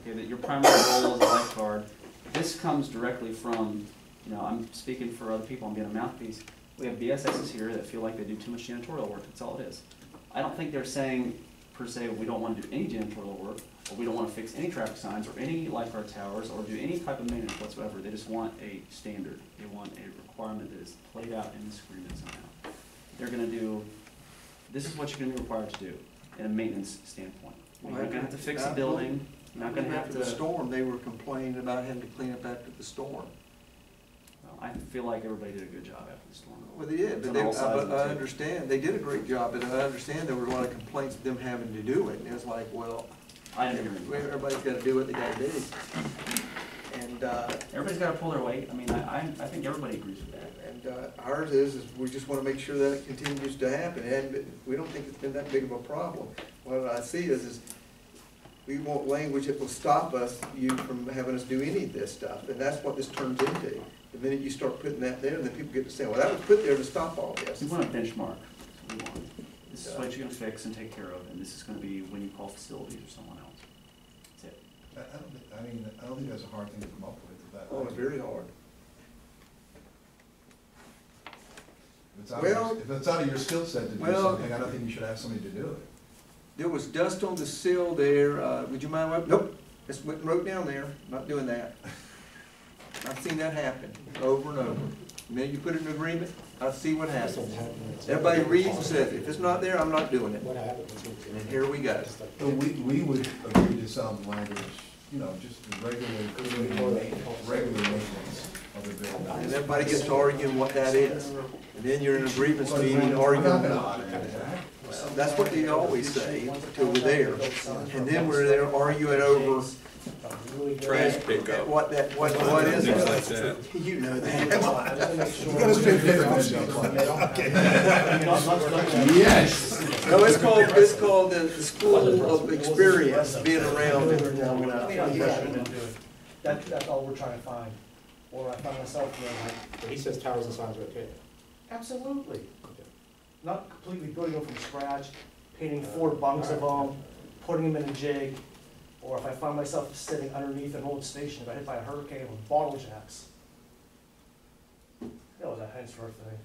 okay, that your primary role as a lifeguard, this comes directly from, you know, I'm speaking for other people, I'm being a mouthpiece. We have BSSs here that feel like they do too much janitorial work, that's all it is. I don't think they're saying, per se, we don't want to do any janitorial work, or we don't want to fix any traffic signs, or any lifeguard towers, or do any type of maintenance whatsoever. They just want a standard. They want a requirement that is played out in this agreement somehow. They're going to do, this is what you're going to be required to do in a maintenance standpoint. You're not going to have to fix a building. You're not going to have to. After the storm, they were complaining about having to clean up after the storm. Well, I feel like everybody did a good job after the storm. Well, they did, but I understand, they did a great job, but I understand there were a lot of complaints of them having to do it, and it's like, well, everybody's got to do what they got to do. And everybody's got to pull their weight. I mean, I think everybody agrees with that. And ours is we just want to make sure that it continues to happen, and we don't think it's been that big of a problem. What I see is we want language that will stop you from having us do any of this stuff, and that's what this turns into. The minute you start putting that there, then people get to say, well, that was put there to stop all this. We want a benchmark. That's what we want. This is what you're going to fix and take care of, and this is going to be when you call facilities or someone else. That's it. I don't think that's a hard thing to come up with. Oh, it's very hard. If it's out of your skill set to do something, I don't think you should ask somebody to do it. There was dust on the sill there. Would you mind wiping? Nope. Just went and wrote down there. Not doing that. I've seen that happen over and over. The minute you put it in agreement, I see what happens. Everybody reads and says, if it's not there, I'm not doing it. And here we go. So we would agree to some language, you know, just regular maintenance of the building. And everybody gets to arguing what that is. And then you're in an agreement meeting arguing. That's what they always say until we're there. And then we're there arguing over trash pickup. What is it? Like that. You know that. Yes. No, it's called the school of experience, being around it. That's all we're trying to find. Or I find myself doing like. He says towers and signs are okay. Absolutely. Okay. Not completely building them from scratch, painting 4 bunks of them, putting them in a jig, or if I find myself sitting underneath an old station, if I hit by a hurricane with bottle jacks. That was a henceforth thing.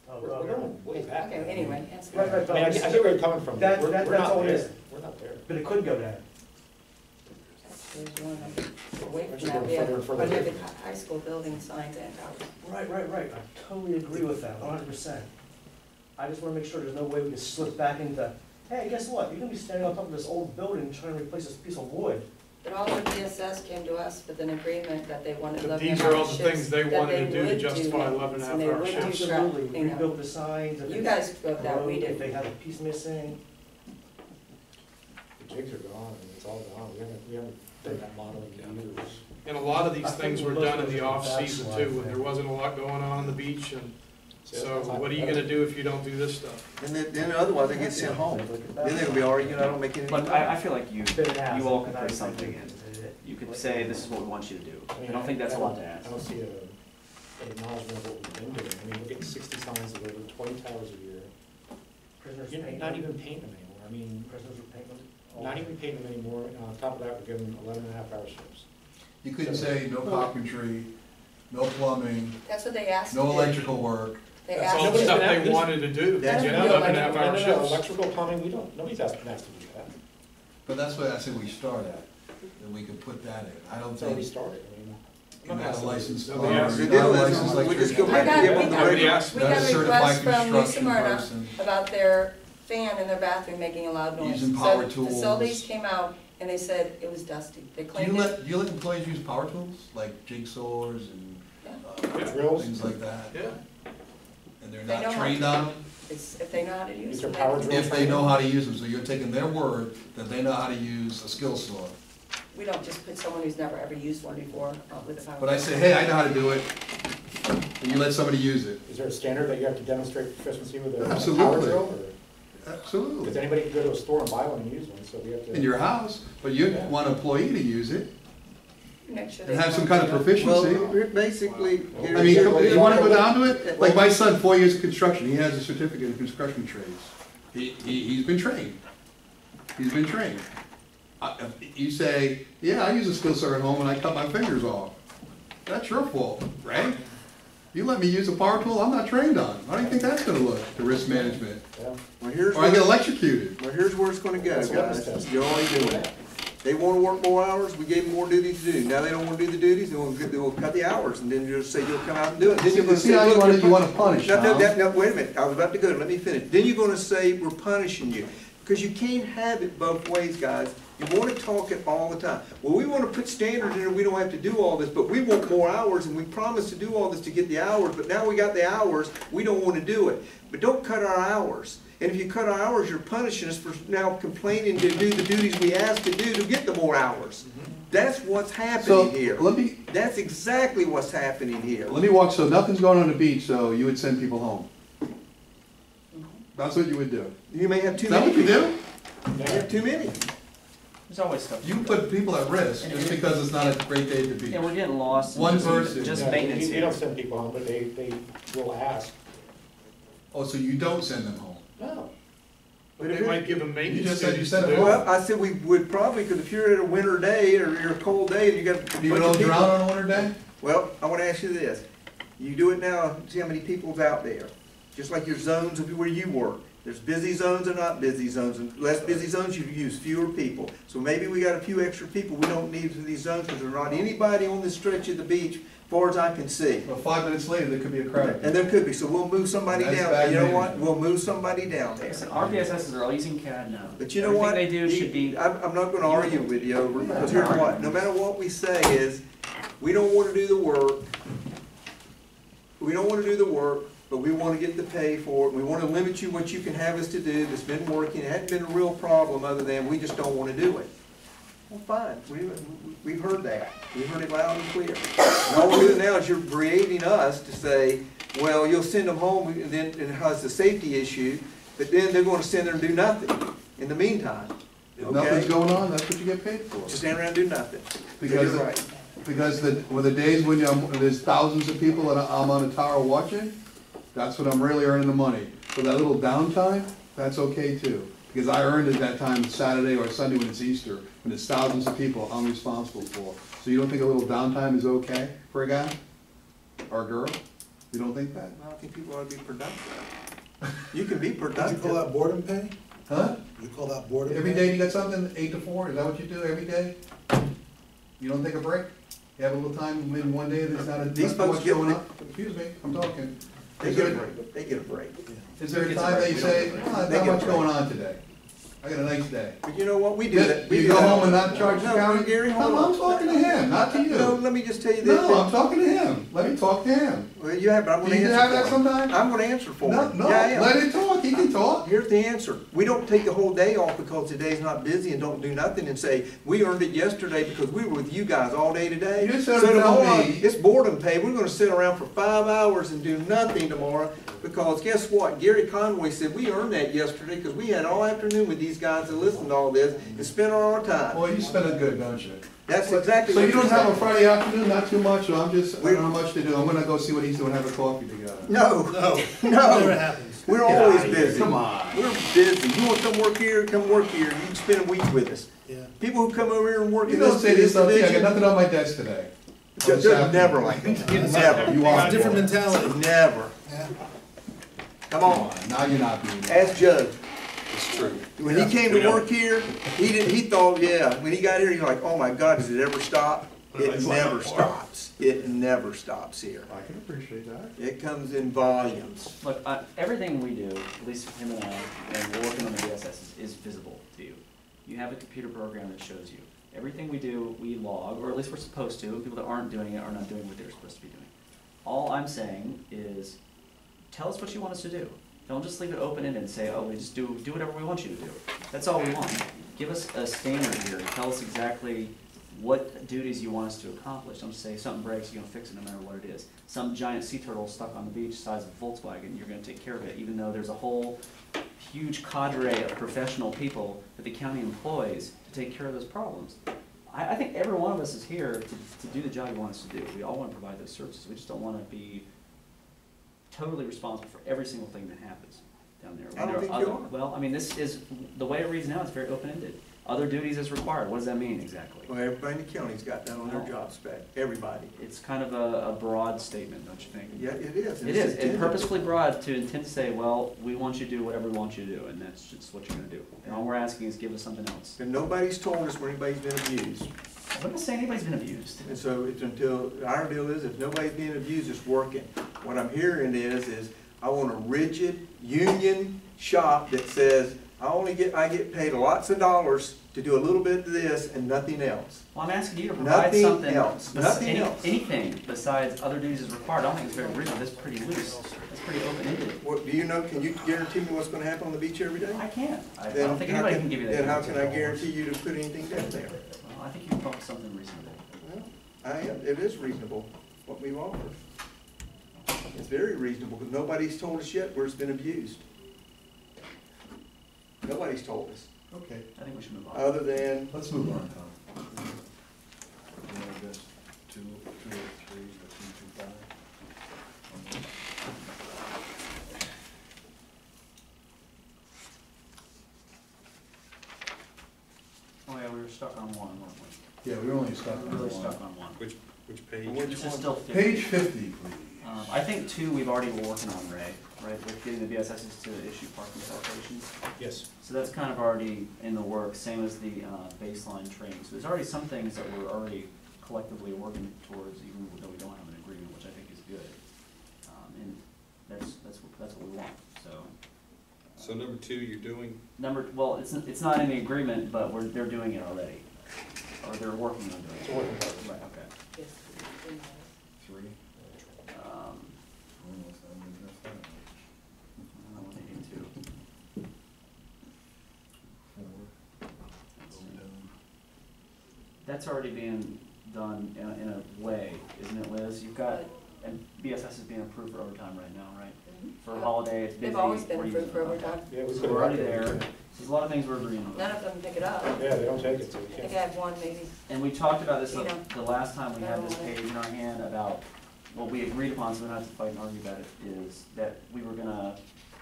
Oh, We're going way back. Okay, anyway, that's Right, I mean, I get where you're coming from. That's we're all not it there. is. We're not there. But it could go down. There's one, wait for We're that, yeah, further and further but away. the high school building signs and towers. Right. I totally agree with that, 100%. I just want to make sure there's no way we can slip back into, hey, guess what? You're going to be standing on top of this old building trying to replace this piece of wood. But all the DSS came to us with an agreement that they wanted But 11 these are all hour the shifts, things they that wanted to do to would justify do 11 maintenance, and a half hour and they would do shifts. Absolutely, you know. rebuild the signs. You guys wrote that, we If didn't. they had a piece missing. The jigs are gone, and it's all gone. We haven't done that modeling in years. And a lot of these things were done in the off-season too, when there wasn't a lot going on the beach, and so what are you gonna do if you don't do this stuff? And then otherwise they get sent home. Then they'll be arguing, I don't make any But money. I feel like you all could put something in. You could say, this is what we want you to do. I don't think that's a lot to ask. I don't see an acknowledgement of what we've been doing. I mean, we're getting 60 signs delivered, 20 towers a year. Prisoners You're paint not them. even painting them anymore. I mean, Prisoners are painting them. not even painting them anymore. And on top of that, we're giving them 11 and a half hour shifts. You couldn't say no carpentry, no plumbing, That's what they asked. no to do. electrical work. They That's all asked the to stuff do. they wanted to do, That's you it. know, 11 and a half hour shifts. Electrical, plumbing, nobody's asked us to do that. But that's what I said we start at, that we could put that in. I don't It's already think started. I mean, you're not a licensed Nobody plumber, asked. you're The not a deal licensed is, we just go electrician. back and give them the Nobody regular. asked. We Not a got certified requests from New construction Smyrna person. about their fan in their bathroom making a loud noise. Using power So tools. facilities came out and they said it was dusty. They Do claimed you it. let employees use power tools, like jigsaws and Yeah. Drills? things like that? Yeah. And they're They know not how trained to. on them? It's, if they know how to use These are them. power they- drills. If they know how to use them, so you're taking their word that they know how to use a skill saw. We don't just put someone who's never ever used one before with a power. But I say, hey, I know how to do it, and you let somebody use it. Is there a standard that you have to demonstrate proficiency with a power Absolutely. drill? Because Absolutely. anybody can go to a store and buy one and use one, so we have to. In your house, but you want an employee to use it Make sure and they have some know. kind of proficiency. Well, basically. I mean, you wanna go down to it? Like my son, 4 years of construction, he has a certificate in construction trades. He's been trained. He's been trained. You say, yeah, I use a skill set at home and I cut my fingers off. That's your fault, right? You let me use a power tool I'm not trained on. How do you think that's gonna look, the risk management? Yeah. Well, here's Or I get where, electrocuted. well, here's where it's gonna go, That's what guys. it's testing. You're already doing it. They wanna work more hours, we gave them more duties to do. Now they don't wanna do the duties, they will cut the hours, and then you'll say you'll come out and do it. Then you're gonna See say, how you look, wanna punish, No, Tom? no, wait a minute, I was about to go, let me finish. Then you're gonna say, we're punishing you. Because you can't have it both ways, guys. You wanna talk it all the time. Well, we wanna put standards in there, we don't have to do all this, but we want more hours, and we promised to do all this to get the hours, but now we got the hours, we don't wanna do it. But don't cut our hours. And if you cut our hours, you're punishing us for now complaining to do the duties we asked to do to get the more hours. That's what's So, happening here. let me That's exactly what's happening here. walk, so nothing's going on the beach, so you would send people home. That's what you would do. You may have too Is that many what you people. do? You have too many. There's always stuff. You put people at risk just because it's not a great day at the beach. And we're getting lost in One just- person. just Yeah, maintenance you here. don't send people home, but they will ask. Oh, so you don't send them home? No. But they might give them You maintenance just said you duties said to it do. Well, I said we would probably, because if you're at a winter day or you're a cold day and you got a bunch You of don't people. drown on a winter day? Well, I want to ask you this. You do it now, see how many people's out there. Just like your zones of where you work. There's busy zones and not busy zones. And less busy zones, you use fewer people. So maybe we got a few extra people we don't need for these zones because there's not anybody on this stretch of the beach, as far as I can see. Well, 5 minutes later, there could be a crowd. And there could be, so we'll move somebody That's down. bad You know what? management. We'll move somebody down there. Listen, our BSSs are all using CAD now. But you know what? Everything they do should be, I'm not gonna argue with you over, because here's what, no matter what we say is, we don't wanna do the work. We don't wanna do the work, but we wanna get the pay for it. We wanna limit you what you can have us to do that's been working. It hadn't been a real problem other than we just don't wanna do it. Well, fine, we've heard that. We've heard it loud and clear. And all we're doing now is you're creating us to say, well, you'll send them home, and then it has the safety issue, but then they're gonna send there and do nothing in the meantime. If nothing's going on, that's what you get paid for. Just stand around and do nothing. Because, You're right. because when the days when there's thousands of people and I'm on a tower watching, that's when I'm really earning the money. So that little downtime, that's okay too. Because I earned it that time Saturday or Sunday when it's Easter, when there's thousands of people I'm responsible for. So you don't think a little downtime is okay for a guy or a girl? You don't think that? I think people ought to be productive. You can be Did you call productive. that boredom pay? Huh? You call that boredom pay? Every day you got something, 8 to 4, is that what you do every day? You don't take a break? You have a little time, maybe one day there's not These too folks much get- going on? Excuse me, I'm talking. They get a break. They get a break. Is there a time that you say, oh, They not get much a going on today? I got a nice day. But you know what? We do that. We You do go that. home and not charge the No, county? Gary, hold No, on. I'm talking to him, not to you. No, let me just tell you this. No, I'm talking to him. Let me talk to him. Well, you have, but I'm Do gonna you answer have that for him. sometime? I'm gonna answer for No, him. no, Yeah, I am. let him talk, he can talk. Here's the answer. We don't take the whole day off because the day's not busy and don't do nothing and say, we earned it yesterday because we were with you guys all day today. You said So tell tomorrow, me- it's boredom pay. We're gonna sit around for 5 hours and do nothing tomorrow because guess what? Gary Conway said, we earned that yesterday because we had all afternoon with these guys and listened to all this and spent all our time. Boy, you spend it good, don't you? That's exactly So what you don't you're have a saying. Friday afternoon, not too much, so I don't know how much to do. I'm gonna go see what he's doing, have a coffee together. No, No, never no. happens. We're Get always outta here. busy. Come on. We're busy. You want to come work here? Come work here. You can spend a week with us. Yeah. People who come over here and work You in don't this say this stuff, yeah, I got division, nothing on my desk today. they're never like that. Never. You It's are. a different mentality. Never. Yeah. Come on. Now you're not being. Ask Joe. It's true. When he came to work here, he thought, yeah, when he got here, he's like, oh my God, does it ever stop? It never stops. It never stops here. I can appreciate that. It comes in volumes. look, everything we do, at least him and I, and we're working on the BSS, is visible to you. You have a computer program that shows you. Everything we do, we log, or at least we're supposed to, and people that aren't doing it are not doing what they're supposed to be doing. All I'm saying is, tell us what you want us to do. Don't just leave it open-ended and say, oh, we just do whatever we want you to do. That's all we want. Give us a standard here. Tell us exactly what duties you want us to accomplish. Don't just say something breaks, you're gonna fix it no matter what it is. Some giant sea turtle stuck on the beach size of Volkswagen, you're gonna take care of it, even though there's a whole huge cadre of professional people that the county employs to take care of those problems. I think every one of us is here to do the job you want us to do. We all wanna provide those services. We just don't wanna be totally responsible for every single thing that happens down there. I don't There think are you other- are. Well, I mean, this is, the way it reads now, it's very open-ended. Other duties as required, what does that mean exactly? Well, everybody in the county's got that on their job spec, everybody. It's kind of a broad statement, don't you think? Yeah, it is. It is, it's purposefully broad to intend to say, well, we want you to do whatever we want you to do, and that's just what you're gonna do. And all we're asking is give us something else. And nobody's told us where anybody's been abused. I'm not saying anybody's been abused. And so it's until, our deal is, if nobody's being abused, it's working. What I'm hearing is I want a rigid union shop that says, I get paid lots of dollars to do a little bit of this and nothing else. Well, I'm asking you to provide Nothing something. else. Nothing else. Anything besides other duties is required. I don't think it's very rigid, that's pretty loose. That's pretty open-ended. What, do you know, can you guarantee me what's gonna happen on the beach every day? I can't. I Then don't think how anybody can give you that. Then how guarantee. can I guarantee you to put anything down there? Well, I think you can come up with something reasonable. Well, it is reasonable, what we've offered. It's very reasonable, because nobody's told us yet where it's been abused. Nobody's told us, Okay, I think we should move on. other than, let's move on, Tom. Yeah, I guess 203 or 225. Oh yeah, we were stuck on one, weren't we? Yeah, we were only stuck We on were really one. stuck on one. Which page? This is still 50. Page 50, please. I think two, we've already been working on, Ray, right, with getting the BSSs to issue parking citations. Yes. So that's kind of already in the works, same as the baseline training. So there's already some things that we're already collectively working towards, even though we don't have an agreement, which I think is good. And that's what we want, so. So number 2, you're doing? Well, it's not in the agreement, but they're doing it already, or they're working on doing it. It's a working progress. Right, okay. Yes. 3. Almost, I mean, that's fine. I don't know what they need to. 4. That's already being done in a way, isn't it, Liz? You've got, and BSS is being approved for overtime right now, right? For a holiday, it's busy. They've always been What do you- approved for overtime. Yeah, we So could we're already have there. it. There's a lot of things we're agreeing on. None of them pick it up. Yeah, they don't take it, so we I think I can't. have one maybe. And we talked about this You know, the last time we had this I don't page in our hand about, what we agreed upon, so we don't have to fight and argue about it, is that we were gonna,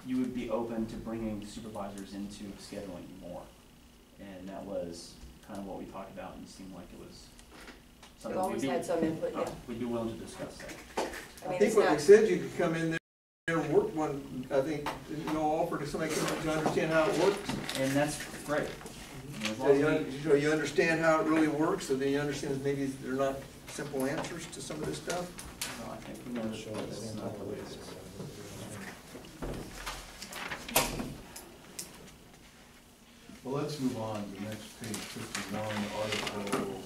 you would be open to bringing supervisors into scheduling more. And that was kind of what we talked about, and it seemed like it was We've something we'd always be, had some input, yeah. we'd be willing to discuss that. I I mean, think it's what they not, said, you could come in there and work one, I think, offer to somebody to understand how it works. And that's great. As So long as we- so you understand how it really works, so then you understand that maybe they're not simple answers to some of this stuff. no, I think we know that that's not the way it is. Well, let's move on to the next page, 51, article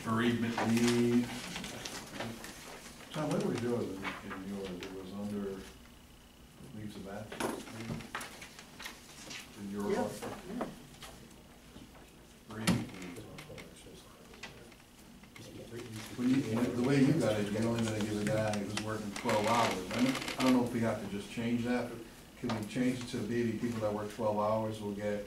bereavement leave. Tom, what did we do in yours? It was under leaves of absence. In your Yeah. article? Bereavement leave. The way you got it, you're only gonna give a guy who's working 12 hours. I don't know if we have to just change that, but can we change it to maybe people that work 12 hours will get,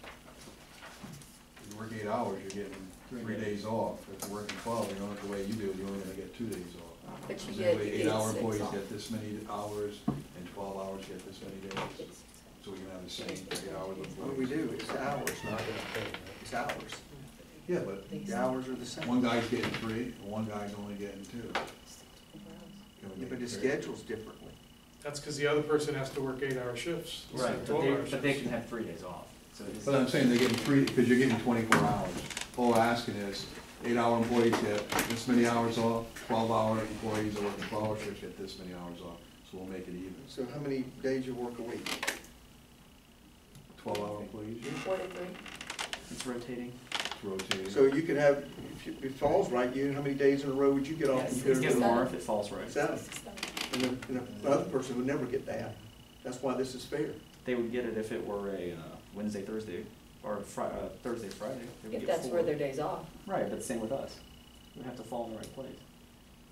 if you work 8 hours, you're getting 3 days off. If you're working 12, you don't have to the way you do, you're only gonna get 2 days off. but you So get, that way, you 8-hour get 6 employees off. get this many hours, and 12 hours get this many days. So we can have the same 8 hours of What we do, it's hours, not, it's hours. Yeah, but The hours are the same. one guy's getting 3, and one guy's only getting 2. Can we Yeah, make but the it fair? schedule's differently. That's because the other person has to work 8-hour shifts. instead Right, of but 12-hour they shifts. can have 3 days off, so it's. But I'm saying they're getting 3, because you're getting 24 hours. All we're asking is, 8-hour employees get this many hours off, 12-hour employees that work 12-hour shifts get this many hours off, so we'll make it even. So how many days you work a week? 12-hour employees, 43. It's rotating. it's rotating. So you could have, if it falls right, how many days in a row would you get off? Yes, You It's could get have more if it falls right. 7. And the other person would never get that. That's why this is fair. They would get it if it were a Wednesday, Thursday, or Thursday, Friday. They would If get that's 4. where their day's off. Right, but same with us. We have to fall in the right place.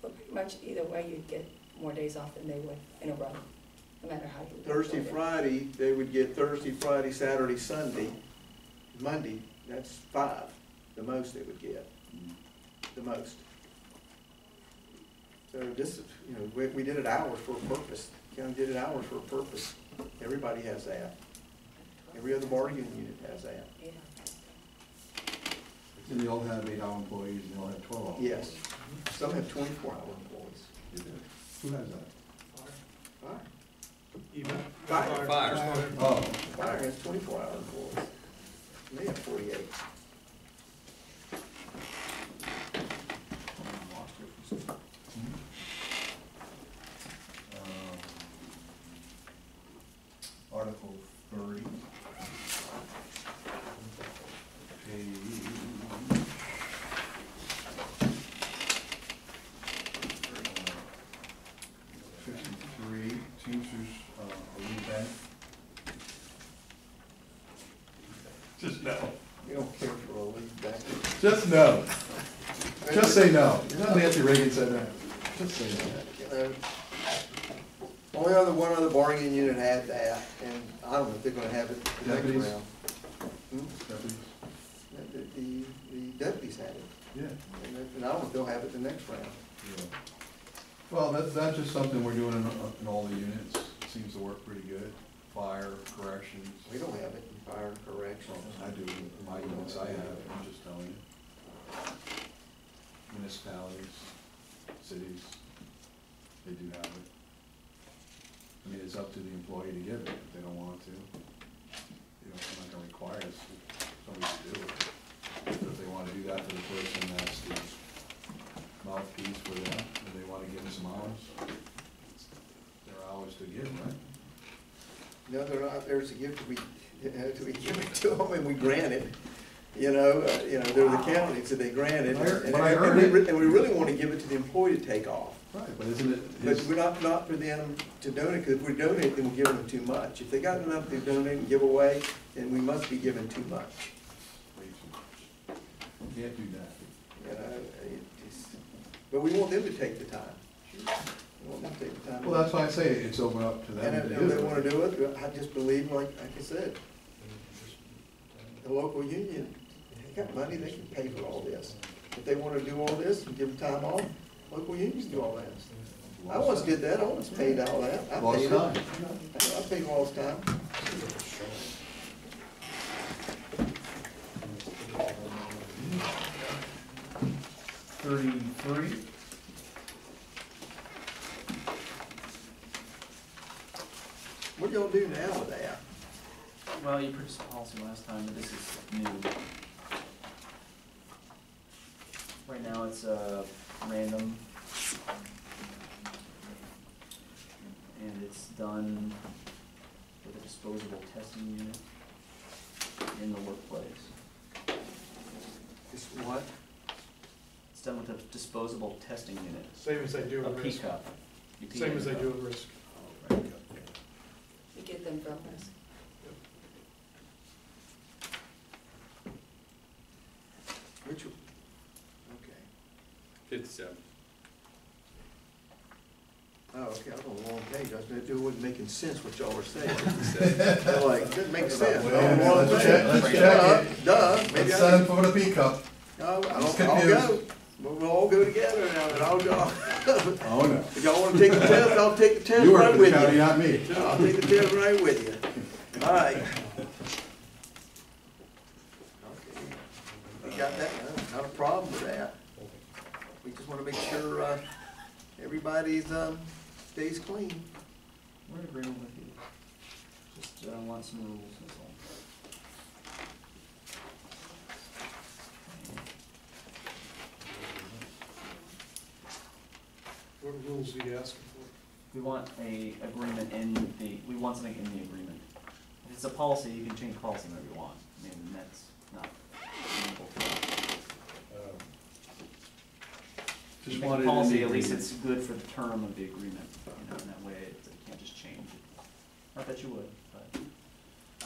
But pretty much either way, you'd get more days off than they would in a row, no matter how you. Thursday, look at it. Friday, they would get Thursday, Friday, Saturday, Sunday, Monday, that's 5, the most they would get, the most. So this is, we did it hours for a purpose. County did it hours for a purpose. Everybody has that. Every other bargaining unit has that. Yeah. And they all have 8-hour employees, and they all have 12 hours. Yes. Some have 24-hour employees. Who has that? Fire. Even. Fire. Oh, Fire has 24-hour employees. They have 48. Article 30. Page 53, Teamsters, lead bank. Just no. We don't care for a lead back. just no. Just say no. Not Nancy Reagan said that. Just say no. You know, one other bargaining unit had that, and I don't know if they're gonna have it the next Deputies? round. Hmm? Deputies? The deputies had it, Yeah. and I don't know if they'll have it the next round. Well, that's just something we're doing in all the units. It seems to work pretty good. Fire, corrections. We don't have it in fire and corrections. I do, in my units I have it, I'm just telling you. Municipalities, cities, they do have it. I mean, it's up to the employee to give it if they don't want to. You know, I'm not gonna require somebody to do it. If they wanna do that for the person, that's the mouthpiece for them, if they wanna give them some hours, they're hours to give, right? No, they're not, there's a gift, we give it to them and we grant it. They're the county, so they grant it. But I heard it. And we really wanna give it to the employee to take off. Right, but isn't it? But we're not for them to donate, because if we donate, then we're giving them too much. If they got enough to donate and give away, then we must be giving too much. You can't do that. But we want them to take the time. We want them to take the time. Well, that's why I say it's open up to them And to if do they it. wanna do it, I just believe, like I said, the local union, they got money, they can pay for all this. If they wanna do all this and give them time off, local unions do all that. I once did that, I once paid all that. I Lost paid it. time. I paid lost time. $33. What do y'all do now with that? Well, you purchased a policy last time, but this is new. Right now, it's random. And it's done with a disposable testing unit in the workplace. It's what? It's done with a disposable testing unit, Same as they do a with pee risk. cup. You pee Same in as the they cup. do with risk. You get them from us. Which, okay. 57. Oh, okay, I was on the wrong page, it wasn't making sense what y'all were saying. I'm like, it doesn't make sense. Wait a I'm on the minute, wrong let's page. check- let's check it. Duh, maybe Let's I send didn't. them for the pea cup. I'll confused. go. We'll all go together now, and I'll go. Oh, no. If y'all wanna take the test, I'll take the test You work right for the with county, you. not me. I'll take the test right with you. All right. Okay. We got that, not a problem with that. We just wanna make sure, everybody's, stays clean. We're in agreement with you. Just want some rules, that's all. What rules are you asking for? We want a agreement we want something in the agreement. If it's a policy, you can change policy whenever you want. I mean, that's not meaningful for us. Just Make a wanted it in policy, the at least agreement. it's good for the term of the agreement, in that way, it can't just change it. Not that you would, but.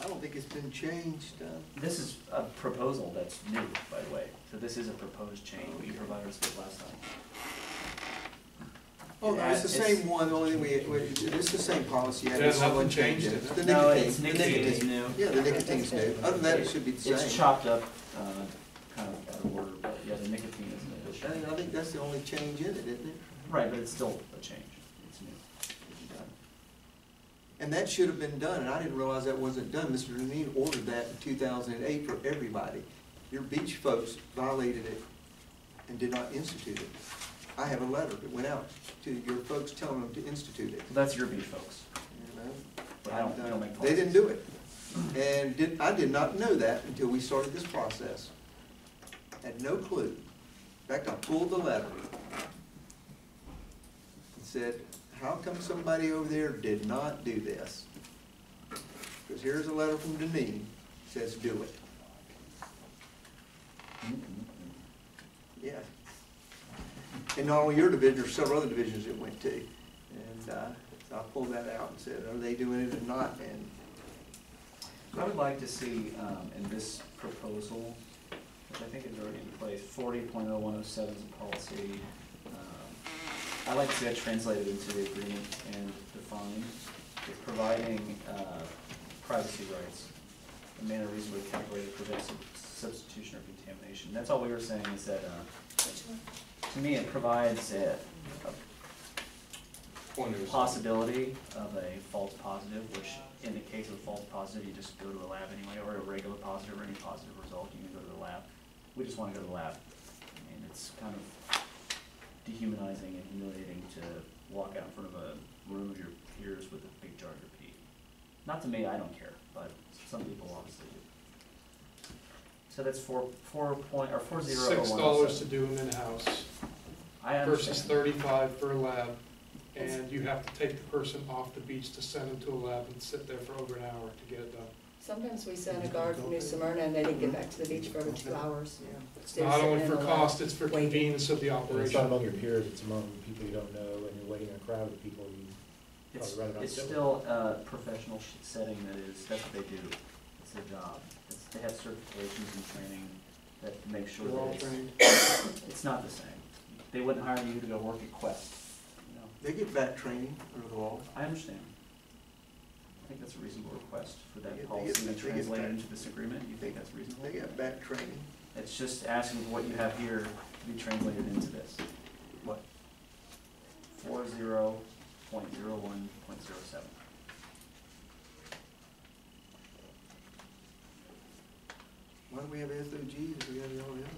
I don't think it's been changed, This is a proposal that's new, by the way, so this is a proposed change, what you provided us with last time. Oh, no, it's the It's- same one, the only thing it's the same policy. Yeah, nothing changed. It's the No, nicotine. it's the nicotine is new. Yeah, the nicotine's new. Other than that, it should be the It's same. chopped up, kind of out of order, but yeah, the nicotine is an addition. I think that's the only change in it, isn't it? Right, but it's still a change, it's new. And that should have been done, and I didn't realize that wasn't done. Mr. Deneen ordered that in 2008 for everybody. Your beach folks violated it and did not institute it. I have a letter that went out to your folks telling them to institute it. That's your beach folks. You know? But I don't make They didn't policies. do it. And I did not know that until we started this process. Had no clue. In fact, I pulled the letter. It said, how come somebody over there did not do this? Because here's a letter from Deneen, says do it. Yeah. And not only your division, there's several other divisions it went to. And so I pulled that out and said, are they doing it or not? And I would like to see, in this proposal, which I think is already in place, 40.0107 is a policy. I like to see that translated into the agreement and defined. It's providing privacy rights, a manner reasonably calculated to prevent substitution or contamination. That's all we were saying is that, to me, it provides a possibility of a false positive, which in the case of a false positive, you just go to the lab anyway, or a regular positive or any positive result, you can go to the lab. We just want to go to the lab. I mean, it's kind of dehumanizing and humiliating to walk out in front of a room of your peers with a big jar of your pee. Not to me, I don't care, but some people obviously do. So that's $6 to do them in-house I versus understand. $35 for a lab. And you have to take the person off the beach to send them to a lab and sit there for over an hour to get it done. Sometimes we sent a guard from New Smyrna and they didn't get back to the beach for over 2 hours. It's They were not only sitting for in the lab cost, it's for waiting. convenience of the And it's not operation. among your peers, it's among people you don't know, and you're waiting in a crowd of people you probably rather not It's sit with. still a professional setting that's what they do. It's their job. They have certifications and training that make sure They're all that trained. it's not the same. They wouldn't hire you to go work at Quest, you know. they get back training under the law. I understand. I think that's a reasonable request for They that get- policy to they get translate back. into this agreement. You think that's reasonable? They got back training. It's just asking for what you have here to be translated into this. What? 40.01.07. Why do we have SOGs if we have all the other?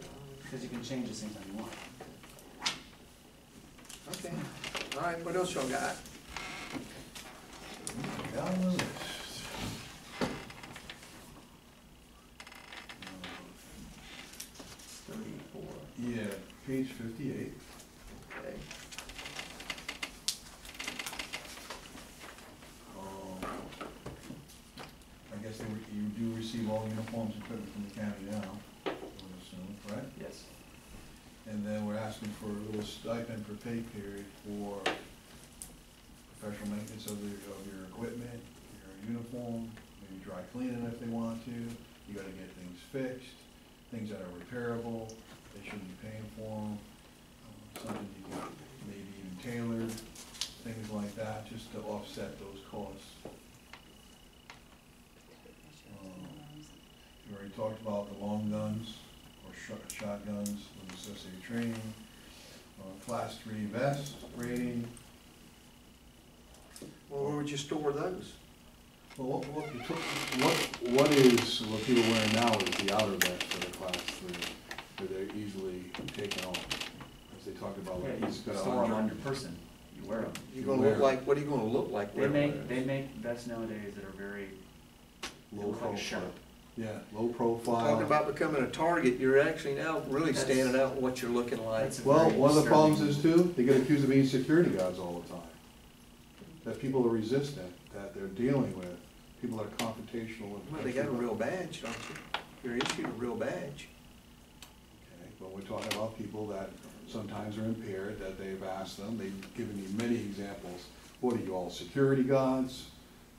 Because you can change this anytime you want. Okay, all right, what else y'all got? Down the list. It's 34. Yeah, page 58. Okay. I guess you do receive all uniforms and equipment from the county now, I would assume, right? Yes. And then we're asking for a little stipend per pay period for professional maintenance of your equipment, your uniform, maybe dry cleaning if they want to. You gotta get things fixed, things that are repairable, they shouldn't be paying for them. Something you can maybe even tailored, things like that, just to offset those costs. We already talked about the long guns or shotguns with associated training, class 3 vest rating. Well, where would you store those? Well, what people are wearing now is the outer vest for the class 3, where they're easily taken off. As they talk about, like, he's got Store them on 100. your person. You wear them. You gonna look like, what are you gonna look like? They wearing make those? vests nowadays that are very Low look like a shirt. profile. Yeah, low profile. Talking about becoming a target, you're actually now really That's- standing out in what you're looking like. That's a Well, very one of the problems disturbing- is too, they get accused of being security guards all the time. That people are resistant, that they're dealing with, people that are confrontational. with- Well, they got a real badge, don't you? You're issued a real badge. Okay, but we're talking about people that sometimes are impaired, that they've asked them, they've given me many examples. What are you all, security guards?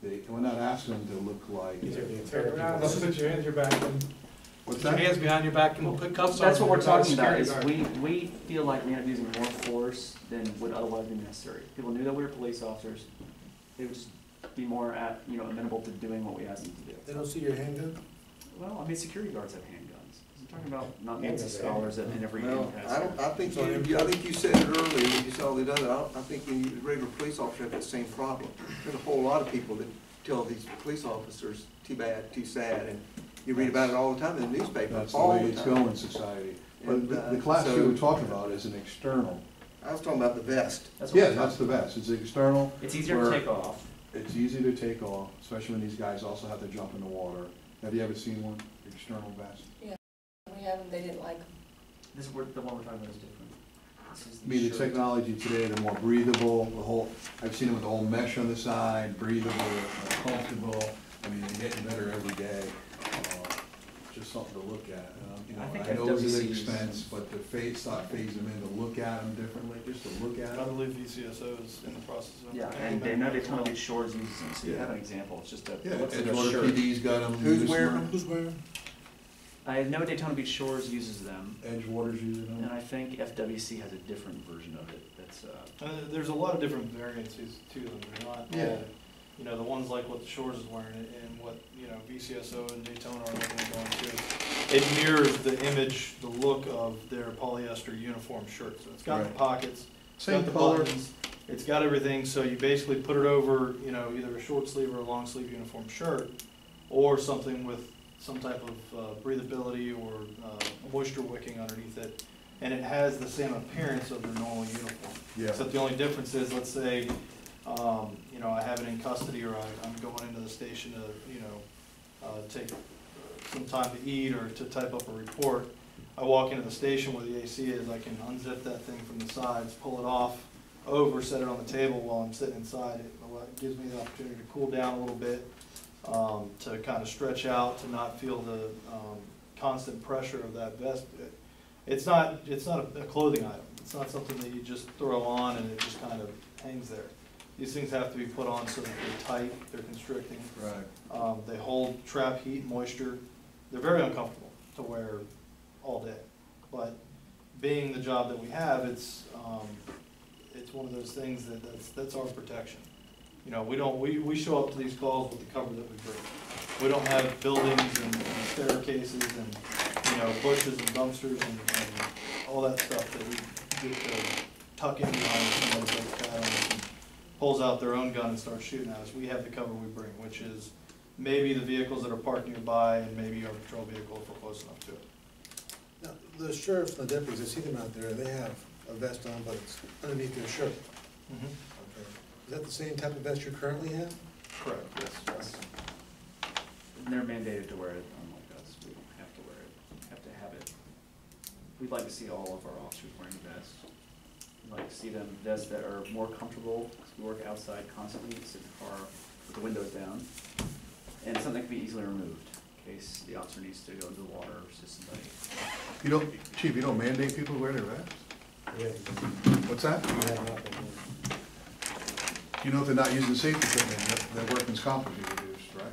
We're not asking them to look like. These are the Turn entire around, people. let's put your hands your back and What's put your that? hands behind your back and put cuffs on. That's what we're You're not a talking about, security is guard. we feel like we end up using more force than would otherwise be necessary. People knew that we were police officers, they would just be more amenable to doing what we asked them to do. They don't see your handgun? Well, I mean, security guards have handguns. Talking about not meets the scholars in every Well, end has. I think you said it earlier, when you saw all the other, I think the regular police officer have that same problem. There's a whole lot of people that tell these police officers, too bad, too sad, and you read about it all the time in the newspaper, That's the all way the it's time. going in society. But And, the class so- we were talking about is an external. I was talking about the vest. That's what Yeah, we're that's the talking best. It's external. It's easier to where take off. It's easy to take off, especially when these guys also have to jump in the water. Have you ever seen one, external vest? We have them, they didn't like them. This is the one we're talking about is different. This is I mean, the shirt. technology today, they're more breathable, the whole, I've seen them with the whole mesh on the side, breathable, comfortable. I mean, they're getting better every day. Just something to look at. You know, I think I know it's an FWC expense, but to start phasing them in, to look at them differently, just to look at I them. believe VCSO is in the process of. Yeah, and they know Daytona Beach Shores uses them, so you have an example. It's just a, Yeah, it looks like a Edgewater shirt. PD's got them. Who's wearing them? Who's wearing? I know Daytona Beach Shores uses them, Edgewater's using and them. I think FWC has a different version of it that's, There's a lot of different variances to them, they're not Yeah. all, you know, the ones like what the Shores is wearing and what, you know, VCSO and Daytona are looking at going to. It mirrors the image, the look of their polyester uniform shirt, so it's got the Right. pockets, it's Same got the color. buttons, it's got everything, so you basically put it over, you know, either a short sleeve or a long sleeve uniform shirt, or something with some type of breathability or moisture wicking underneath it, and it has the same appearance of their normal uniform. Yeah. Except the only difference is, let's say, you know, I have it in custody, or I'm going into the station to, you know, take some time to eat or to type up a report. I walk into the station where the AC is, I can unzip that thing from the sides, pull it off, over, set it on the table while I'm sitting inside. It gives me the opportunity to cool down a little bit, to kind of stretch out, to not feel the constant pressure of that vest. It's not a clothing item. It's not something that you just throw on and it just kind of hangs there. These things have to be put on so that they're tight, they're constricting. Right. They hold, trap heat, moisture. They're very uncomfortable to wear all day. But being the job that we have, it's one of those things that's our protection. You know, we show up to these calls with the cover that we bring. We don't have buildings and staircases and, you know, bushes and dumpsters and all that stuff that we get to tuck in behind somebody like that and pulls out their own gun and starts shooting at us. We have the cover we bring, which is maybe the vehicles that are parked nearby and maybe our patrol vehicle if we're close enough to it. Now, the sheriffs and the deputies, I see them out there, they have a vest on, but it's underneath their shirt. Okay. Is that the same type of vest you currently have? Correct, yes. and they're mandated to wear it, unlike us. We don't have to wear it, have to have it. We'd like to see all of our officers wearing vests. We'd like to see them vests that are more comfortable, because we work outside constantly, we sit in the car with the windows down, and something that can be easily removed, in case the officer needs to go into the water or assist somebody. You don't, Chief, you don't mandate people to wear their vests? What's that? You know if they're not using safety equipment, their workman's comp would be reduced, right?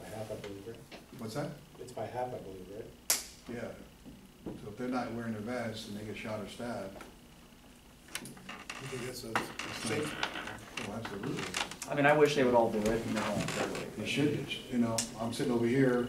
By half, I believe, right? What's that? It's by half, I believe, right? Yeah. So if they're not wearing their vests and they get shot or stabbed, You think that's a safe? well, absolutely. I mean, I wish they would all do it, and they're all fairly. They should, you know, I'm sitting over here,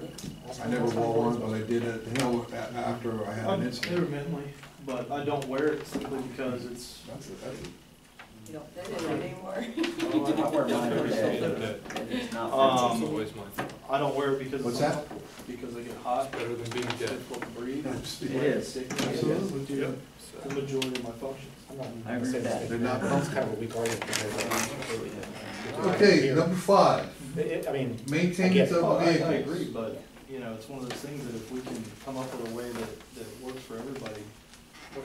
I never wore one, but I did it, you know, after I had an incident. Intermittently, but I don't wear it simply because it's, That's You don't fit in it anymore. I wear mine every day, and it's not. Always my fault. I don't wear it because What's it's that? uncomfortable, because I get hot. Better than being It's dead. difficult to breathe. It is. Absolutely. Do the majority of my functions. I'm not I agree with that. They're not That's kind of a weak argument Absolutely. because. Okay, number 5, I mean, maintenance Oh, of I vehicles. agree, but, you know, it's one of those things that if we can come up with a way that works for everybody, you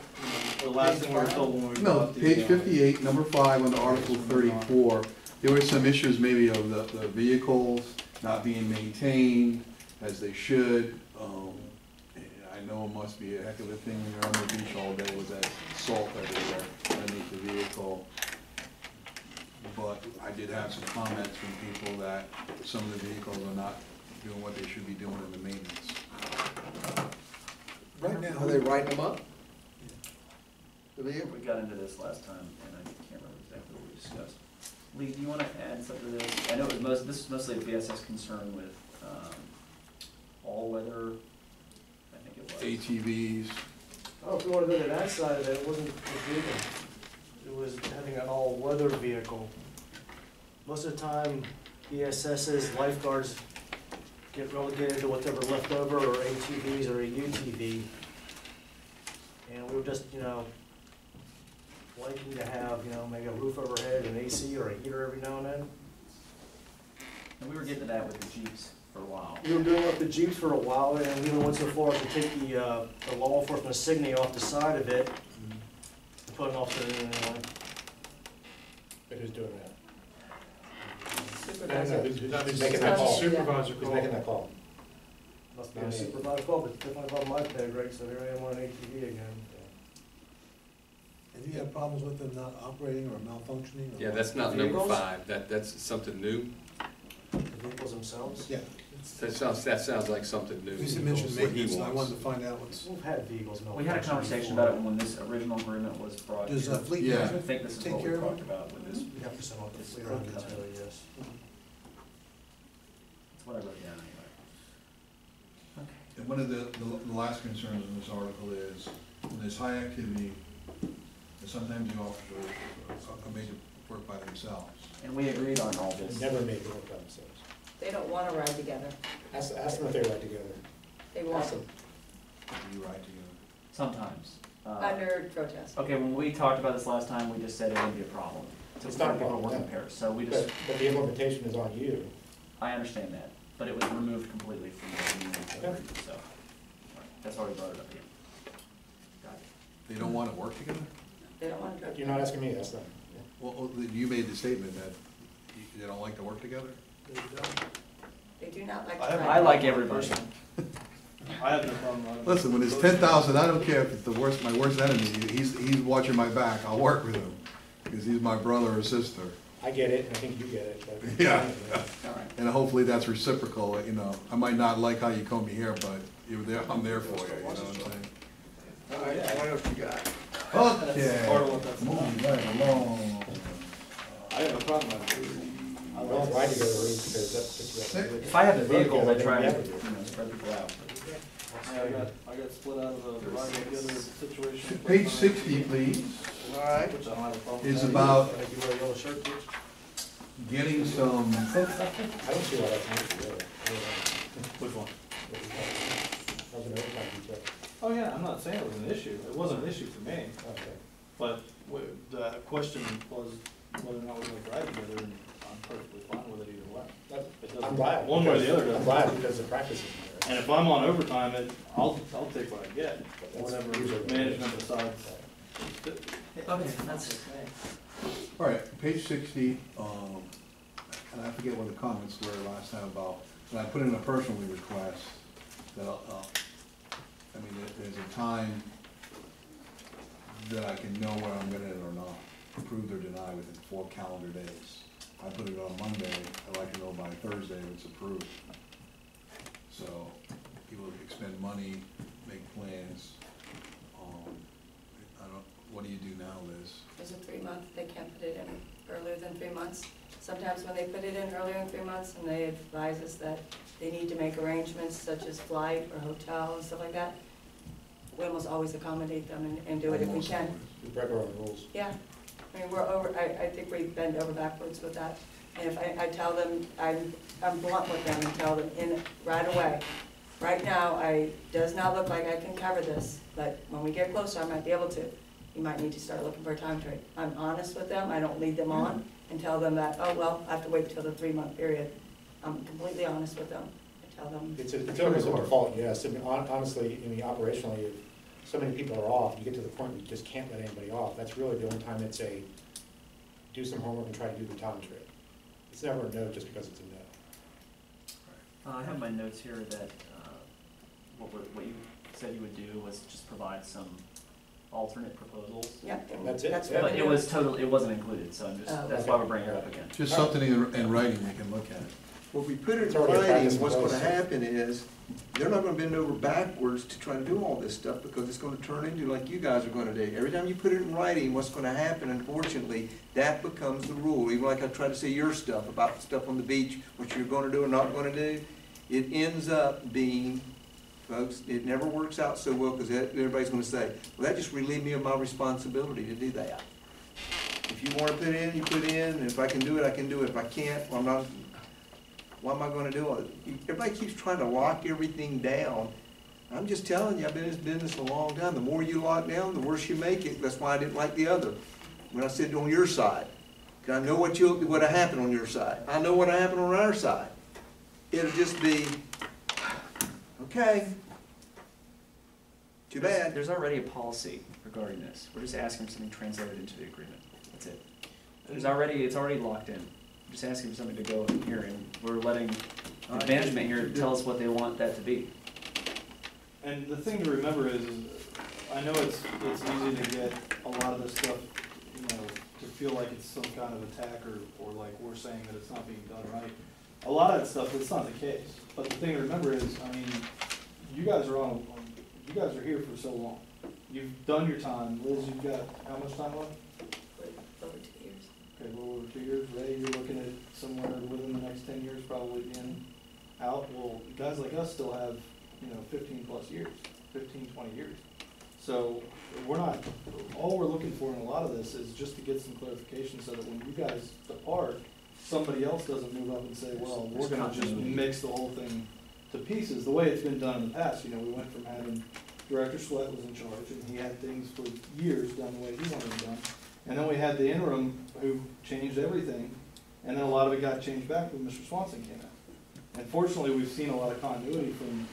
know, the last thing we were told when we No, bought the. page 58, number 5 on Article 34, there were some issues maybe of the vehicles not being maintained as they should. And I know it must be a heck of a thing when you're on the beach all day with that salt everywhere underneath the vehicle. But I did have some comments from people that some of the vehicles are not doing what they should be doing in the maintenance. Right now, Are they writing them up? The vehicle? We got into this last time, and I can't remember exactly what we discussed. Lee, do you want to add something to this? I know it was this is mostly a BSS concern with all weather. I think it ATVs. Oh, if we wanna go to that side of it, it wasn't a vehicle. It was having an all-weather vehicle. Most of the time, ESS's lifeguards get relegated to whatever left over, or ATVs or a UTV. And we were just, liking to have, maybe a roof overhead, an AC or a heater every now and then. And we were getting to that with the Jeeps for a while. We were doing up the Jeeps for a while, and we even went so far as to take the law enforcement insignia off the side of it, and put it off the, But who's doing that? Supervisor. Who's making that call? Supervisor Who's call. making that call? must be a supervisor call, but it's definitely above my pay grade, so here I am on an ATV again. And do you have problems with them not operating or malfunctioning? Or Yeah, that's not number 5, that's something new. The vehicles themselves? Yeah. That sounds like something new. You just mentioned What he maintenance, and I wants. wanted to find out what's, We've had vehicles malfunction. We had a conversation about it when this original agreement was brought. does here. Fleet Yeah. I Management think this is take what we care of talked it? about with this. We have to send off the fleet around this area, yes. It's what I wrote down anyway. Okay. And one of the last concerns in this article is, when there's high activity, that sometimes the officers are made to work by themselves. And we agreed on all this. Never made it work by themselves. They don't wanna ride together. Ask them if they ride together. They want Ask them. You ride together. Sometimes. under protest. Okay, when we talked about this last time, we just said it wouldn't be a problem. It's not a People problem, work in no. pairs, so we just, But the implementation is on you. I understand that, but it was removed completely from the Okay. agreement, so. That's why we brought it up again. Got it. They don't want to work together? They don't want to drive. You're not asking me, ask them. Well, you made the statement that they don't like to work together? They do not like to I have- ride. I like everybody. I have no problem. Listen, when it's 10,000, I don't care if it's my worst enemy, he's watching my back, I'll work with him, because he's my brother or sister. I get it, and I think you get it, but. Yeah. All right. And hopefully that's reciprocal, I might not like how you comb your hair, but I'm there for you, you know what I'm saying? All right, what else you got? Okay, Part of what that's about. moving right along. I have no problem with it. I don't ride together because that's. If I have the vehicles, I try to, Yeah. spread people out. I got split out of the riding together situation. Page 60, please, All right, Which I don't have a problem is with. about Like you wear a yellow shirt, Rich? getting some, I don't see why that's not together. Which one? That was an overtime detail. Oh, yeah, I'm not saying it was an issue. It wasn't an issue for me. Okay. But the question was whether or not we're gonna drive together, and I'm perfectly fine with it either way. It doesn't- I'm glad. One way or the because- other I'm doesn't. glad because the practice is there. And if I'm on overtime, I'll take what I get, That's whatever usually what it is. management decides. Okay, that's it. all right, page 60, and I forget what the comments were last time about, and I put in a personal request that, there's a time that I can know whether I'm gonna or not, approved or denied within 4 calendar days. I put it on Monday, I'd like to know by Thursday if it's approved. So, people expend money, make plans, what do you do now, Liz? There's a 3-month, they can't put it in earlier than 3 months. Sometimes when they put it in earlier than 3 months and they advise us that they need to make arrangements such as flight or hotel and stuff like that, we almost always accommodate them and do it if we Almost can. always. We break our own rules. Yeah, I mean, we're over, I think we bend over backwards with that. And if I tell them, I'm blunt with them and tell them right away, right now, does not look like I can cover this, but when we get closer, I might be able to. You might need to start looking for a time trade. I'm honest with them, I don't lead them on and tell them that, oh, well, I have to wait until the 3-month period. I'm completely honest with them. I tell them, It's almost a default, yes. I mean, honestly, operationally, if so many people are off, you get to the point where you just can't let anybody off. That's really the only time it's do some homework and try to do the time trade. It's never a no just because it's a no. I have my notes here that, what you said you would do was just provide some alternate proposals. yep. and That's it, That's yeah. what But we do. it wasn't included, so I'm just, Oh, that's why we're bringing it up again. Just something in writing they can look at. well, if we put it It's in already a practice writing, in what's gonna place. happen is, they're not gonna bend over backwards to try to do all this stuff, because it's gonna turn into like you guys are gonna do. Every time you put it in writing, what's gonna happen, unfortunately, that becomes the rule. Even like I try to say your stuff, about stuff on the beach, what you're gonna do or not gonna do, it ends up being, folks. It never works out so well, because everybody's gonna say, well, that just relieved me of my responsibility to do that. If you wanna put in, you put in, and if I can do it, I can do it. If I can't, well, I'm not, why am I gonna do it? Everybody keeps trying to lock everything down. I'm just telling you, I've been in this business a long time. The more you lock down, the worse you make it. That's why I didn't like the other, when I said on your side. 'Cause I know what'll happen on your side. I know what'll happen on our side. It'll just be, okay, too bad. There's already a policy regarding this. We're just asking for something translated into the agreement. That's it. It's already locked in. We're just asking for something to go in here, and we're letting the management here tell us what they want that to be. And the thing to remember is I know it's easy to get a lot of this stuff, you know, to feel like it's some kind of attack or like we're saying that it's not being done right. A lot of that stuff, it's not the case. But the thing to remember is, I mean, you guys are here for so long. You've done your time. Liz, you've got how much time left? Over 2 years. Okay, a little over 2 years. Ray, you're looking at somewhere within the next 10 years probably being out. Well, guys like us still have, 15 plus years, 15, 20 years. So all we're looking for in a lot of this is just to get some clarification so that when you guys depart, somebody else doesn't move up and say, well, we're gonna just mix the whole thing to pieces, the way it's been done in the past. We went from having Director Sweat was in charge, and he had things for years done the way he wanted them done. And then we had the interim who changed everything, and then a lot of it got changed back when Mr. Swanson came out. And fortunately, we've seen a lot of continuity from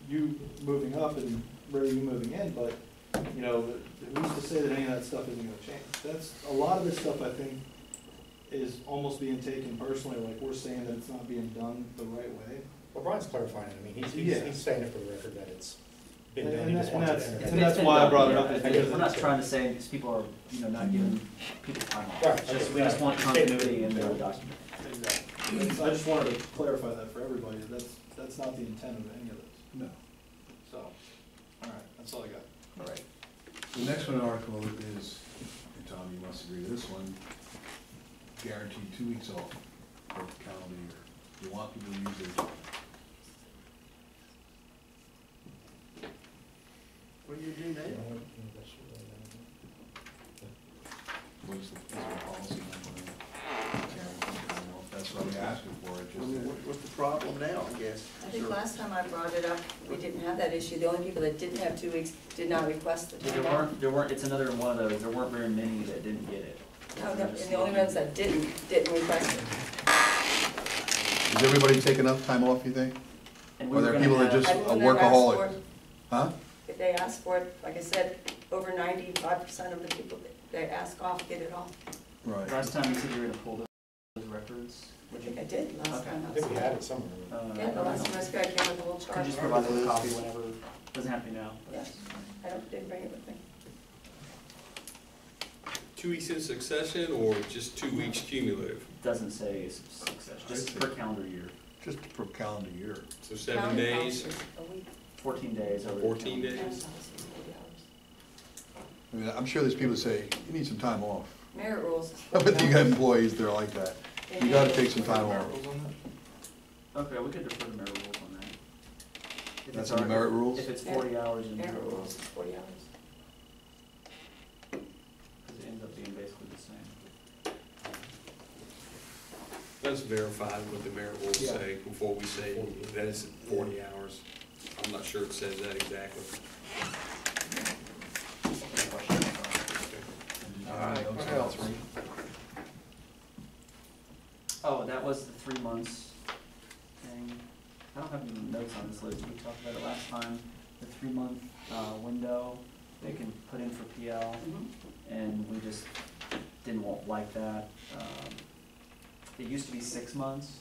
you moving up and Ray, you moving in, but, who's to say that any of that stuff isn't gonna change? A lot of this stuff, I think, is almost being taken personally, like we're saying that it's not being done the right way. Well, Brian's clarifying it. I mean, Yeah. he's saying it for the record that it's been done. And He just wants it entered. and that's why I brought it up. We're not trying to say these people are, not giving people time off. Right, It's just, okay, we just right. want continuity in the document. Exactly. I just wanted to clarify that for everybody. That's not the intent of any of this. No. So, all right, that's all I got. All right. The next one article is, and Tom, you must agree with this one, guaranteed 2 weeks off per calendar year. You want people to use their job. What do you do now? What's the policy on guaranteed time off? That's what we asked for, it I mean, just. what's the problem now, I guess? I think last time I brought it up, we didn't have that issue. The only people that didn't have 2 weeks did not request the time off. There weren't, it's another one of those, there weren't very many that didn't get it. No, and the only ones that didn't request it. Does everybody take enough time off, you think? And we Are were there gonna people that have- just a Everyone that asked workaholic? for it, Huh? if they ask for it, like I said, over 95% of the people that they ask off get it off. Right. Last time you said you were gonna pull those records, I would you? think I did last Okay. time. I think we had it somewhere. Yeah, the last time I spoke, I came with a little Could chart. you just provide us a copy whenever, doesn't have to be now. but- Yes, didn't bring it with me. 2 weeks in succession or just 2 weeks cumulative? Doesn't say success, just per calendar year, Just per calendar year. So 7 County days, officers, a week. 14 days over. the 14 calendar. days? County officers, 40 hours. I mean, I'm sure there's people that say, you need some time off. Merit rules. is I bet you 40 got hours. employees that are like that. You gotta take some time off. Okay, we could defer the merit rules on that. If That's it's in the our- merit rules? If it's 40 hours in Merit merit rules rules, is 40 hours. because it ends up being basically the same. let's verify what the merit rules Yeah. say before we say that it's 40 hours. I'm not sure it says that exactly. All right, what else? Oh, that was the 3 months thing. I don't have any notes on this list. We talked about it last time. The 3-month window they can put in for PL, and we just didn't like that. It used to be 6 months,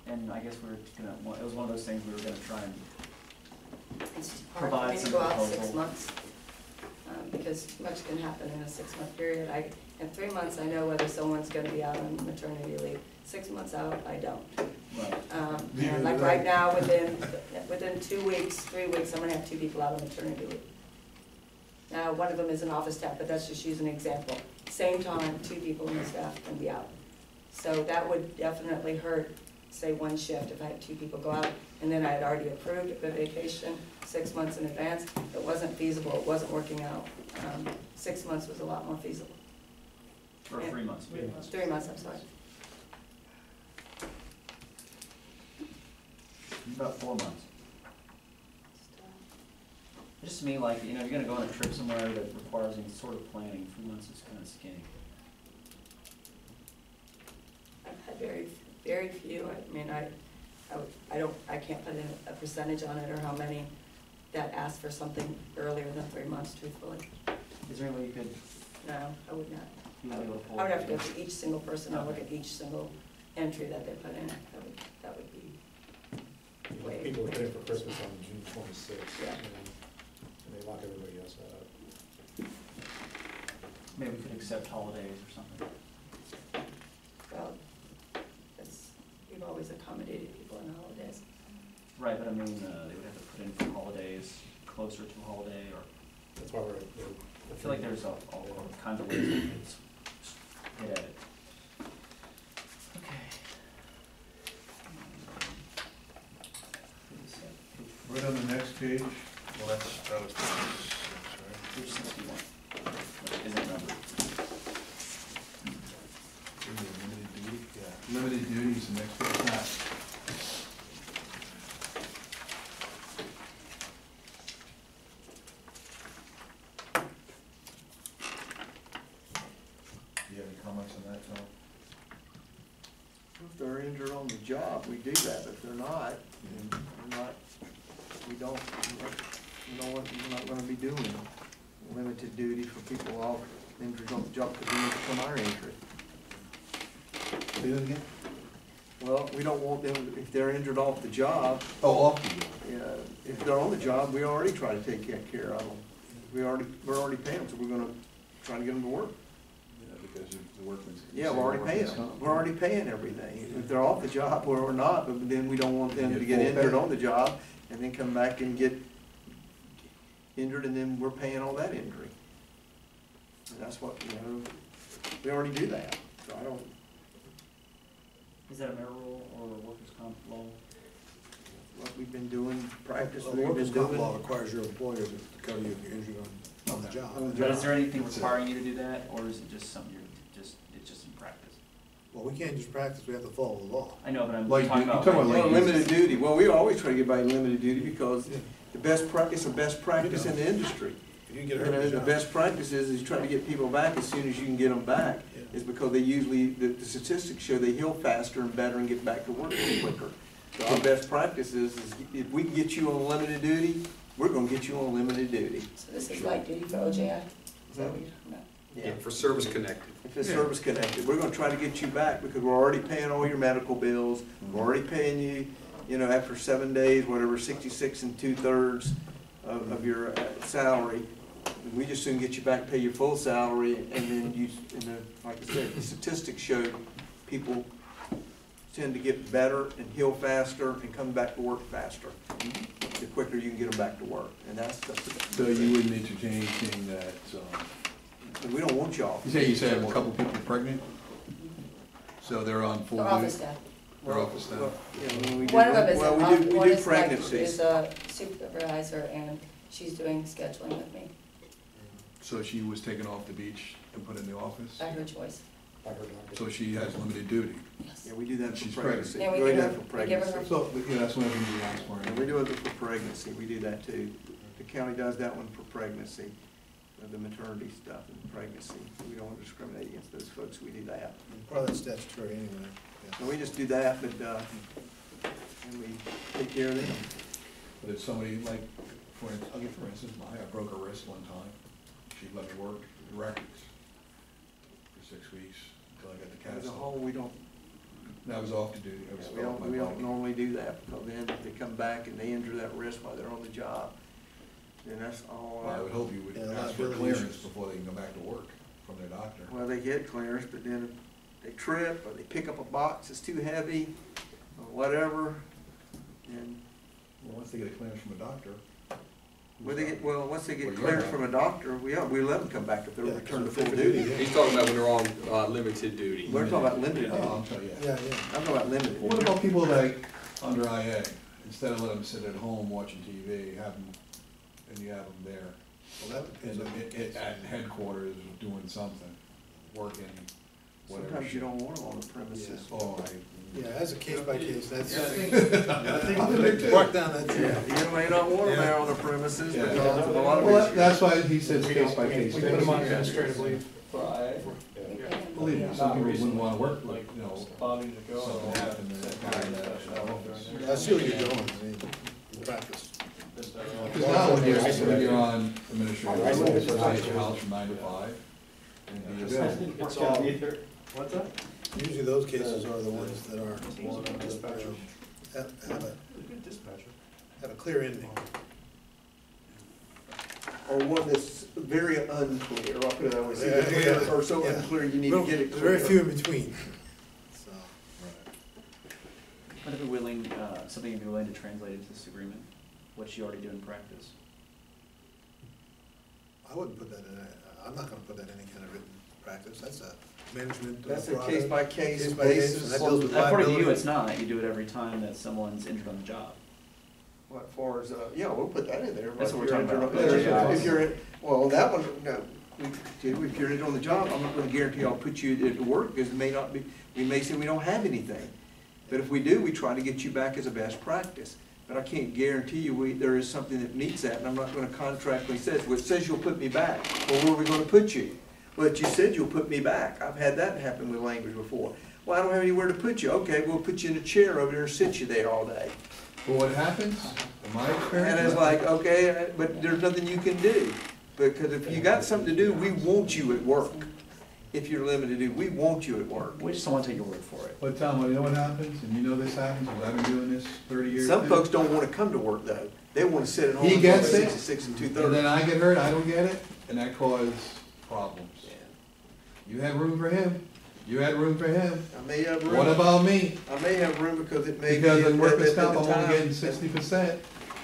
and I guess we were gonna, it was one of those things we were gonna try and It's hard for provide me to some go out 6 proposal. months, because much can happen in a 6-month period. In 3 months, I know whether someone's gonna be out on maternity leave. 6 months out, I don't. Right. And like right now, within 2 weeks, 3 weeks, I'm gonna have 2 people out on maternity leave. Now, one of them is an office staff, but that's just using an example. Same time, 2 people in the staff can be out. So that would definitely hurt say, one shift, if I had 2 people go out, and then I had already approved the vacation 6 months in advance, it wasn't feasible, it wasn't working out. 6 months was a lot more feasible. Or 3 months. 3 months, I'm sorry. About 4 months. It just to me, like, you know, you're gonna go on a trip somewhere that requires any sort of planning, 3 months is kind of skinny. I've had very few, I mean, I can't put in a percentage on it or how many that ask for something earlier than 3 months, truthfully. Is there any way you could, No, I would not. you might be able to pull? I would have to go through each single person and look at each single entry that they put in. That would be way. People put in for Christmas on June 26th, Yeah. and they lock everybody else up. Maybe we could accept holidays or something. Well, we've always accommodated people in holidays. Right, but I mean, they would have to put in for holidays closer to a holiday, or, That's why we're. I feel like there's all kinds of ways we could get at it. Okay. Right on the next page, well, that was Page 61. Is it numbered? limited duty, yeah. Limited duty is the next page. Do you have any comments on that, Tom? If they're injured on the job, we do that, but if they're not, then we're not, we don't, you know what, we're not gonna be doing limited duty for people off injured on the job because we need to come our injury. Say that again? Well, we don't want them, if they're injured off the job, Oh, off the job. if they're on the job, we already try to take care of them. We're already paying them, so we're gonna try to get them to work. Yeah, because of the workman's. Yeah, we're already paying them. We're already paying everything. If they're off the job or not, but then we don't want them to get injured on the job and then come back and get injured and then we're paying all that injury. And that's what, you know, we already do that, so I don't, Is that a mayor rule or a workers' comp law? what we've been doing, practice Well, we've workers' been comp law doing. requires your employer to cover you if you're injured on the job. But is there anything requiring you to do that, or is it just something it's just in practice? Well, we can't just practice, we have to follow the law. I know, but I'm Like, talking you about. talking about Well, like- limited duty, well, we always try to get by limited duty because the best practice, the best practice in the industry. If you get You hurt on know, the the job. best practice is you try to get people back as soon as you can get them back, Yeah. is because they usually, the statistics show they heal faster and better and get back to work quicker. So our best practice is if we can get you on limited duty, we're gonna get you on limited duty. So this is light duty for OJI? Is that what you're talking about? Yeah, for service connected. If it's service connected, we're gonna try to get you back because we're already paying all your medical bills. We're already paying you, you know, after 7 days, whatever, 66 2/3 of your salary. We just soon get you back, pay your full salary, and then you, like I said, the statistics show people tend to get better and heal faster and come back to work faster. The quicker you can get them back to work, and that's the. So you wouldn't entertain anything that, We don't want y'all. you said a couple people pregnant? So they're on full For duty? office staff. They're office staff. Well, yeah, when we do- One of them is, well, we one do is like, pregnancies. is a supervisor and she's doing scheduling with me, So she was taken off the beach and put in the office? by her choice. By her doctor. So she has limited duty? Yes. Yeah, we do that She's for pregnancy. pregnant. We Yeah, do we that give for her- we give her pregnancy. So, yeah, that's one of the things we asked for. And we do it for pregnancy, we do that too. The county does that one for pregnancy, the maternity stuff and pregnancy. We don't want to discriminate against those folks, we do that. Part of that's statutory anyway. Yeah. So we just do that, but, and we take care of them. But if somebody, like, I'll give for instance, I broke her wrist one time. She let me work the records for 6 weeks until I got the As cast a off. whole, we don't, That was off to do, it was off my we don't bike. normally do that, because then if they come back and they injure that wrist while they're on the job, then that's all. Well, I would hope you would Yeah, ask for liability clearance issues. before they can go back to work from their doctor. Well, they get clearance, but then if they trip, or they pick up a box that's too heavy, or whatever, and Well, once they get a clearance from a doctor, Well, once they get Well, you're cleared right. from a doctor, we let them come back if they're Yeah, returned to fit full for duty. yeah. He's talking about when they're on limited duty. We're talking about limited duty. Oh, I'm sorry, yeah. Yeah, yeah. I'm talking about limited. What about people like under IA, instead of letting them sit at home watching TV, have them, and you have them there, Well, that depends and on the case. at headquarters doing something, working, whatever. Sometimes you don't want them on the premises. Oh, Yeah, that's a case by case, that's. Yeah, I think Mark down that. You may not want them there on the premises Yeah. because of a lot of Well, issues. that's why he says we case don't, by we case. put them on administrative leave. Yeah. Believe me, some people wouldn't wanna work, Like, you know, Bobby to go. something and happened to that guy in that I see where you're going, I mean, in practice. Because now when you're on administrative, you can stay at your house from 9 to 5. And be yourself. It's all, What's that? Usually those cases are the ones that are, Dispatcher. have a clear ending. Or one that's very unclear, I'll put it that way, see, Yeah, yeah, or so yeah. unclear, you need to get it There's clear. very few in between, so. But if you're willing, something you'd be willing to translate into this agreement, what you already do in practice. I wouldn't put that in, I'm not gonna put that in any kind of written practice, that's a management. That's a product, case by case case by case, and basis. that deals with According to you, liability. it's not, you do it every time that someone's injured on the job. What, as far as, yeah, we'll put that in there. That's but what if we're you're talking injured- about. If you're, well, that one, no, if you're injured on the job, I'm not gonna guarantee I'll put you at work, because it may not be, we may say we don't have anything. But if we do, we try to get you back as a best practice. But I can't guarantee you, there is something that meets that, and I'm not gonna contractually say, well, it says you'll put me back, well, where are we gonna put you? Well, you said you'll put me back, I've had that happen with language before. Well, I don't have anywhere to put you, okay, we'll put you in a chair over there and sit you there all day. But what happens, in my experience. And it's like, okay, but there's nothing you can do, because if you got something to do, we want you at work. If you're limited to do, we want you at work. We just don't want to take your word for it. But Tom, you know what happens, and you know this happens, because I've been doing this 30 years. Some too. folks don't wanna come to work though, they wanna sit at home. He until gets it, 6 and And 2:30. then I get hurt, I don't get it, and that causes problems. Yeah. You had room for him, you had room for him. I may have room. What about me? I may have room because it may be. Because in at workers' the comp, I'm only time. getting 60%.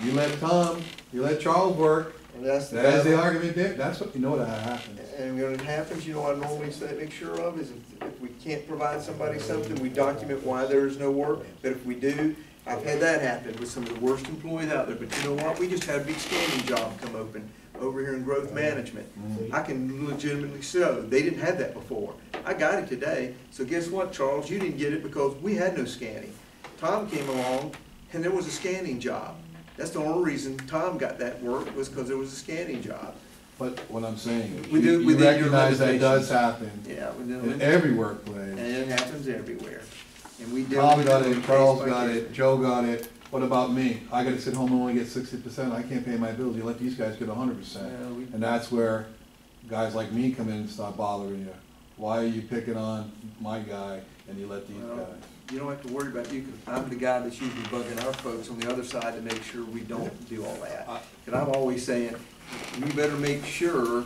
You let Tom, you let Charles work, And that's that's the argument there, that's what, you know what happens. And when it happens, you know what I normally say, make sure of, is if we can't provide somebody something, we document why there is no work. But if we do, I've had that happen with some of the worst employees out there, but you know what, we just had a big scanning job come open over here in growth management. I can legitimately show, they didn't have that before. I got it today, so guess what, Charles, you didn't get it because we had no scanning. Tom came along, and there was a scanning job. That's the only reason Tom got that work, was because there was a scanning job. But what I'm saying is, Within- you within your recognize that does limitations. happen Yeah, in every workplace. and it happens everywhere. And we deal Tom with got on a it, Charles case by got case. it, Joe got it, what about me? I gotta sit home and only get 60%, I can't pay my bills, you let these guys get 100%. Yeah, we- And that's where guys like me come in and start bothering you. Why are you picking on my guy and you let these Well, guys? You don't have to worry about you, 'cause I'm the guy that's usually bugging our folks on the other side to make sure we don't do all that. And I'm always saying, you better make sure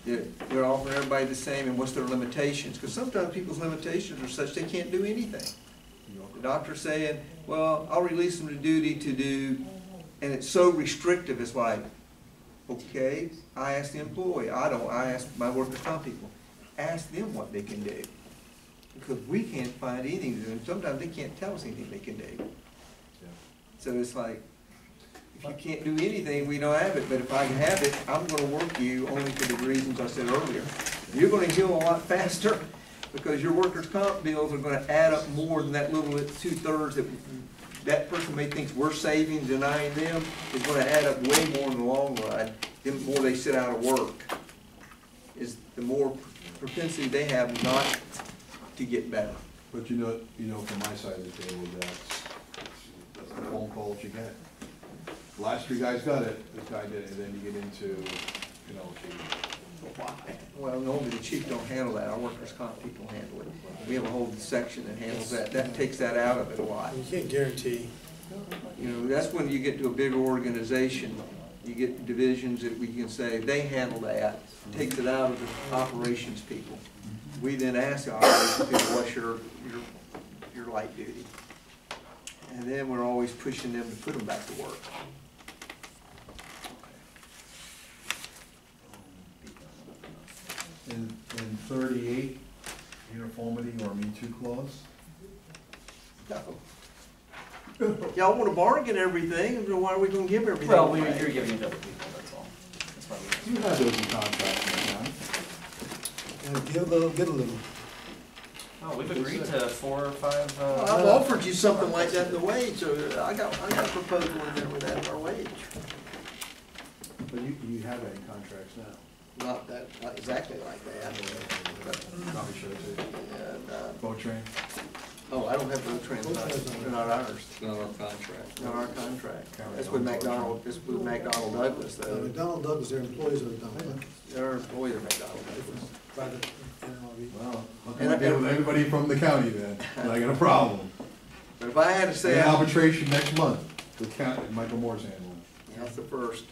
that we're offering everybody the same and what's their limitations, because sometimes people's limitations are such they can't do anything. The doctor's saying, well, I'll release them to duty to do, and it's so restrictive, it's like, okay, I ask the employee, I ask my workers' comp people, ask them what they can do. Because we can't find anything to do, and sometimes they can't tell us anything they can do. So it's like, if you can't do anything, we don't have it, but if I can have it, I'm gonna work you only for the reasons I said earlier. You're gonna heal a lot faster, because your workers' comp bills are gonna add up more than that little 2/3 that person may think we're saving, denying them, is gonna add up way more in the long run, the more they sit out of work. Is the more propensity they have not to get better. But you know, from my side of the table, that's the phone calls you get. The last 3 guys got it, this guy did it, and then you get into, you know, Well, normally the chief don't handle that, our workers' comp people handle it. We have a whole section that handles that takes that out of it a lot. You can't guarantee. You know, that's when you get to a bigger organization, you get divisions that we can say, they handle that, takes it out of the operations people. We then ask the operations people, what's your light duty? And then we're always pushing them to put them back to work. in 38, uniformity or Me Too clause? Y'all wanna bargain everything, then why are we gonna give everything Well, away? you're giving it to other people, that's all. That's why we. You have those in contracts right now. Give a little, get a little. Oh, we've agreed to 4 or 5, Well, I've offered you something like that in the wage, so I got a proposal in there with that in our wage. But you have that in contracts now. Not exactly like that. Probably should too. And, Boat train? oh, I don't have no transit, they're not ours, It's not our contract. not our contract. That's with McDonald, it's with McDonald Douglas, though. McDonald Douglas, they're employees of McDonald Douglas. They're employees of McDonald Douglas. Private NLRB. Well, how can I deal with everybody from the county then? I got a problem. But if I had to Say say, arbitration next month, the county, Michael Moore's handling. that's the first.